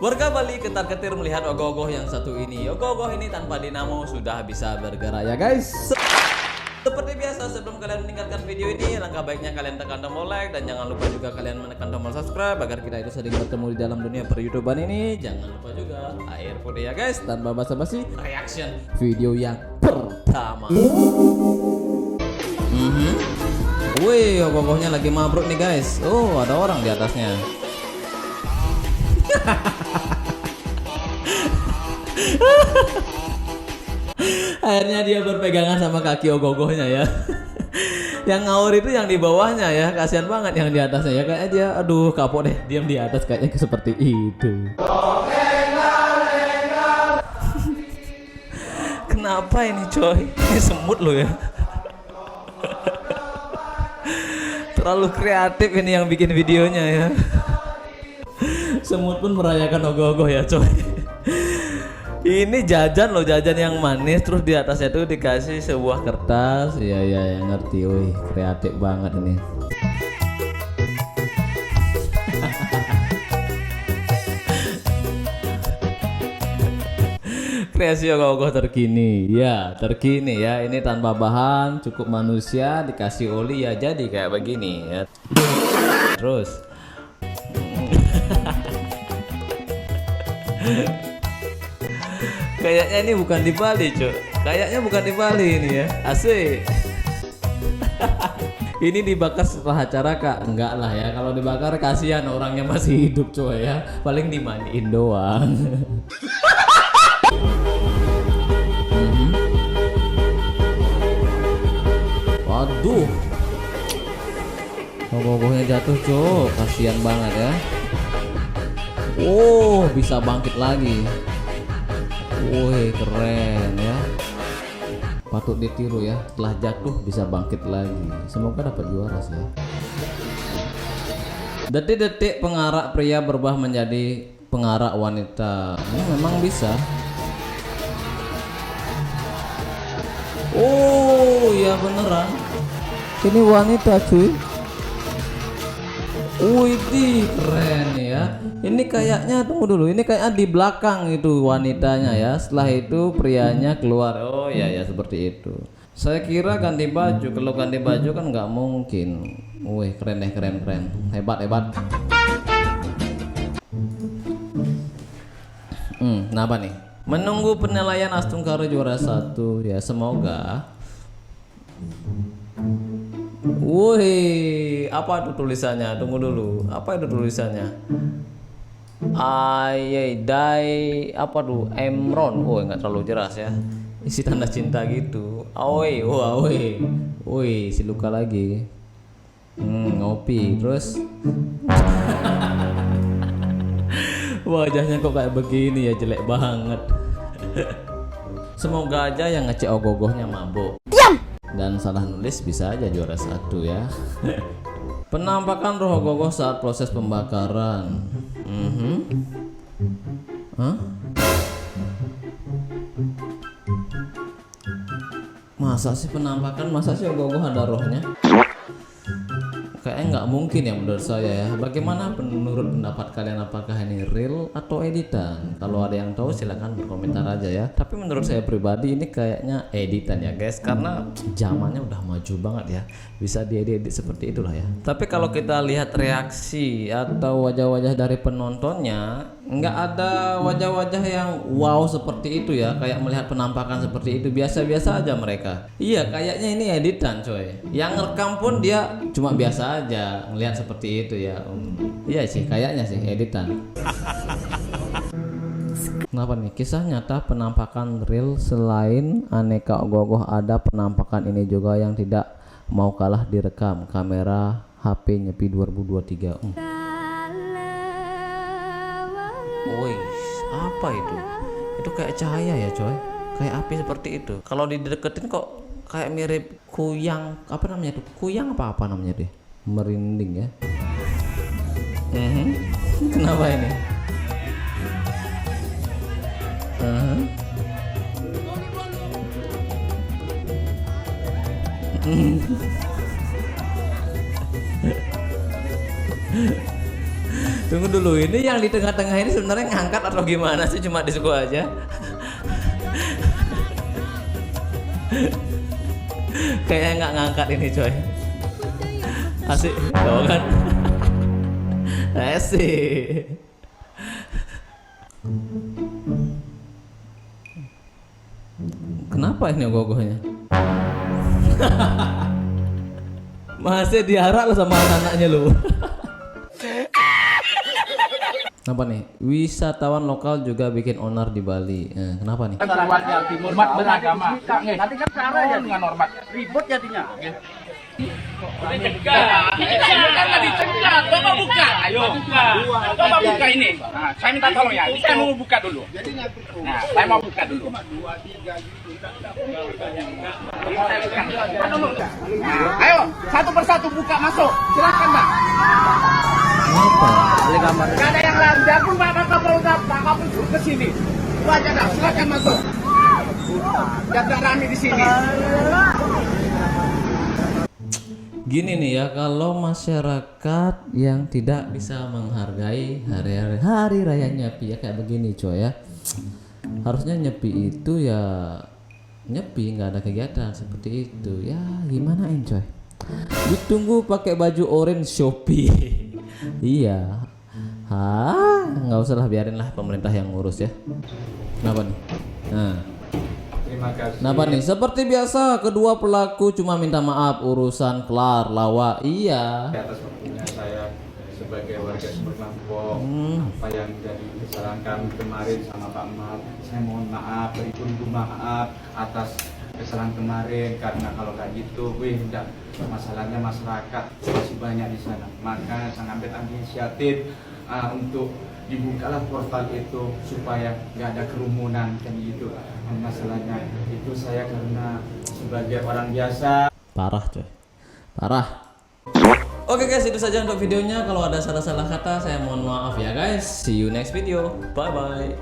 Warga Bali ketar-ketir melihat ogoh-ogoh yang satu ini. Ogoh-ogoh ini tanpa dinamo sudah bisa bergerak ya guys. Seperti biasa, sebelum kalian meninggalkan video ini, langkah baiknya kalian tekan tombol like dan jangan lupa juga kalian menekan tombol subscribe agar kita itu sering bertemu di dalam dunia per-YouTubean ini. Jangan lupa juga akhir putih ya guys. Tanpa basa-basi, reaction video yang pertama. Wih, ogoh-ogohnya lagi mabruk nih guys. Oh, ada orang di atasnya. Akhirnya dia berpegangan sama kaki ogoh-ogohnya ya. Yang ngawur itu yang di bawahnya ya. Kasihan banget yang di atasnya ya. Kayaknya dia aduh kapok deh. Diam di atas kayaknya seperti itu. Kenapa ini coy? Ini semut loh ya. Terlalu kreatif ini yang bikin videonya ya. Semut pun merayakan ogoh-ogoh ya coy. Ini jajan loh, jajan yang manis, terus di atasnya tuh dikasih sebuah kertas. Iya ngerti, wih kreatif banget ini. Kreasi ogoh-ogoh terkini, ya terkini ya. Ini tanpa bahan, cukup manusia dikasih oli ya jadi kayak begini ya. Terus. Kayaknya ini bukan di Bali, Cuk. Kayaknya bukan di Bali ini ya. Asik. Ini dibakar setelah acara Kak? Enggak lah ya. Kalau dibakar kasihan orangnya masih hidup, coy ya. Paling dimandiin doang. Waduh. Ogoh-ogohnya jatuh, Cuk. Kasihan banget ya. Oh, bisa bangkit lagi. Wih keren ya, patut ditiru ya. Setelah jatuh bisa bangkit lagi. Semoga dapat juara sih ya. Detik-detik pengarak pria berubah menjadi pengarak wanita. Ini memang bisa. Oh ya beneran. Ini wanita cuy. Wih keren ya. Ini kayaknya tunggu dulu. Ini kayaknya di belakang itu wanitanya ya. Setelah itu prianya keluar. Oh ya seperti itu. Saya kira ganti baju. Kalau ganti baju kan nggak mungkin. Wih keren deh keren. Hebat. Kenapa nih? Menunggu penilaian Astungkara juara 1 ya. Semoga. Wih, apa itu tulisannya? Tunggu dulu. Apa itu tulisannya? Dai apa tuh? Emron. Oh, enggak terlalu jelas ya. Isi tanda cinta gitu. Awe. Wih, si luka lagi. Ngopi. Terus wajahnya kok kayak begini ya, jelek banget. Semoga aja yang ngecek ogoh-ogohnya mabuk. Dan salah nulis bisa aja juara 1 ya. Penampakan roh ogoh-ogoh saat proses pembakaran. Masa sih penampakan? Masa sih ogoh-ogoh ada rohnya? Kayaknya nggak mungkin ya menurut saya ya. Bagaimana menurut pendapat kalian, apakah ini real atau editan? Kalau ada yang tahu silahkan berkomentar aja ya. Tapi menurut saya pribadi ini kayaknya editan ya guys, karena zamannya udah maju banget ya, bisa diedit seperti itulah ya. Tapi kalau kita lihat reaksi atau wajah-wajah dari penontonnya, nggak ada wajah-wajah yang wow seperti itu ya. Kayak melihat penampakan seperti itu, biasa-biasa aja mereka. Iya kayaknya ini editan coy. Yang rekam pun dia cuma biasa aja ngelihat seperti itu ya. Iya sih kayaknya sih editan. Kenapa nih? Kisah nyata penampakan real. Selain aneka ogoh-ogoh, ada penampakan ini juga yang tidak mau kalah direkam kamera HP Nyepi 2023. Wih, apa itu? Itu kayak cahaya ya coy, kayak api seperti itu. Kalau dideketin kok kayak mirip kuyang, apa namanya tuh? Kuyang apa namanya deh? Merinding ya. Kenapa ini? Tunggu dulu, ini yang di tengah-tengah ini sebenarnya ngangkat atau gimana sih? Cuma disuku aja. Kayaknya nggak ngangkat ini coy. Asik, tau kan? Asik. Kenapa ini gogohnya? Masih diarak lo sama anak-anaknya lo. Kenapa nih? Wisatawan lokal juga bikin onar di Bali. Kenapa nih? Umat beragama. Nanti kan cara ya dengan hormat. Ribut jadinya. Dicegah. Kan tadi dicegah. Coba buka. Ayo. Coba buka ini. Nah, saya minta tolong ya. Saya mau buka dulu. Nah, saya mau buka dulu. Nah, ayo, satu persatu buka masuk. Silakan, Mbak. Kenapa? Gak ada yang lain. Jagung Pak Kapolda, Pak Kapolda ke sini. Itu aja dah. Silakan masuk. Jangan rame di sini. Gini nih ya, kalau masyarakat yang tidak bisa menghargai hari raya Nyepi ya kayak begini coy ya. Harusnya Nyepi itu ya Nyepi, nggak ada kegiatan seperti itu. Ya gimana coy? Ditunggu pakai baju orange Shopee. Iya. Nggak usah lah, biarin lah pemerintah yang ngurus ya. Kenapa nih? Nah. Terima kasih. Kenapa nih? Seperti biasa, kedua pelaku cuma minta maaf, urusan kelar, lawa. Iya. Atas waktunya saya sebagai warga Sumber Lampung, apa yang jadi kesalahan kami kemarin sama Pak Mat, saya mohon maaf, beribu-ribu maaf atas kesalahan kemarin, karena kalau kayak gitu, udah masalahnya masyarakat masih banyak di sana. Maka saya ambil inisiatif untuk dibukalah portal itu supaya nggak ada kerumunan kan gitu. Masalahnya itu saya karena sebagai orang biasa. Parah coy, parah. Oke guys, itu saja untuk videonya. Kalau ada salah-salah kata saya mohon maaf ya guys. See you next video, bye bye.